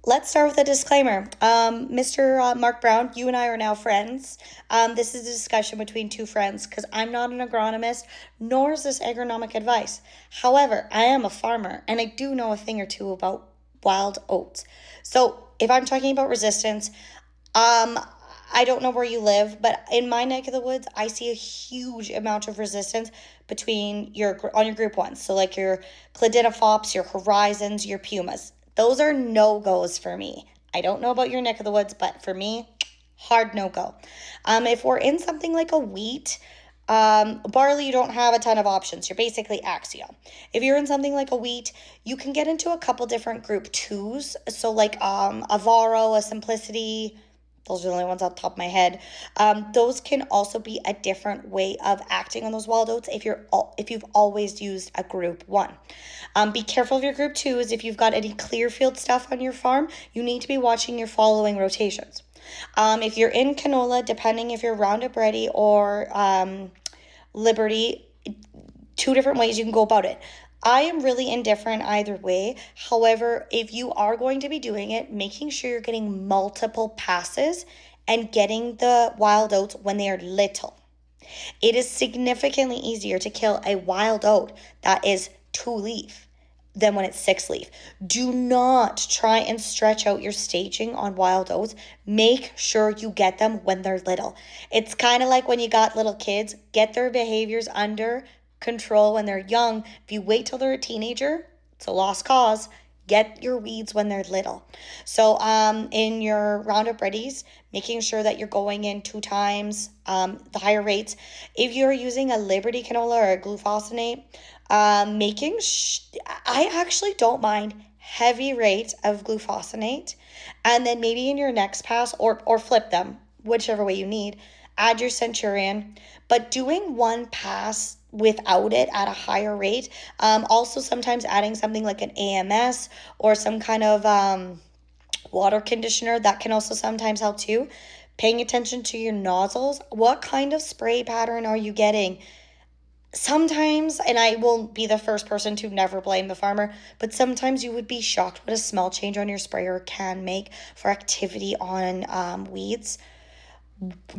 Let's start with a disclaimer. Mr. Mark Brown, you and I are now friends. This is a discussion between two friends because I'm not an agronomist, nor is this agronomic advice. However, I am a farmer and I do know a thing or two about wild oats. So if I'm talking about resistance, um, I don't know where you live, but in my neck of the woods, I see a huge amount of resistance between on your group ones. So like your Cladidophops, your Horizons, your Pumas. Those are no-goes for me. I don't know about your neck of the woods, but for me, hard no-go. If we're in something like a wheat, barley, you don't have a ton of options. You're basically axial. If you're in something like a wheat, you can get into a couple different group twos. So like a Varo, a Simplicity, those are the only ones off the top of my head. Those can also be a different way of acting on those wild oats if you've always used a group one. Be careful of your group twos. If you've got any clear field stuff on your farm, you need to be watching your following rotations. If you're in canola, depending if you're Roundup Ready or Liberty, two different ways you can go about it. I am really indifferent either way. However, if you are going to be doing it, making sure you're getting multiple passes and getting the wild oats when they are little. It is significantly easier to kill a wild oat that is 2-leaf than when it's 6-leaf. Do not try and stretch out your staging on wild oats. Make sure you get them when they're little. It's kind of like when you got little kids, get their behaviors under control when they're young. If you wait till they're a teenager, it's a lost cause. Get your weeds when they're little. So in your Roundup Readies, making sure that you're going in 2 times the higher rates. If you're using a Liberty canola or a glufosinate, I actually don't mind heavy rate of glufosinate. And then maybe in your next pass or flip them, whichever way you need, add your Centurion. But doing one pass without it at a higher rate, also sometimes adding something like an AMS or some kind of water conditioner, that can also sometimes help too. Paying attention to your nozzles. What kind of spray pattern are you getting? Sometimes, and I will be the first person to never blame the farmer, but sometimes you would be shocked what a small change on your sprayer can make for activity on weeds.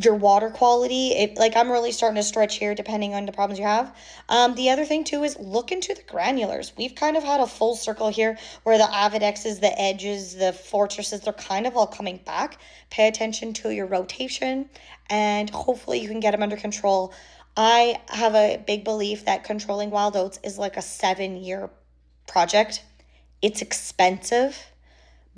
Your water quality, like I'm really starting to stretch here depending on the problems you have. The other thing too is look into the granulars. We've kind of had a full circle here where the Avidexes, the Edges, the Fortresses, they're kind of all coming back. Pay attention to your rotation and hopefully you can get them under control. I have a big belief that controlling wild oats is like a 7-year project. It's expensive.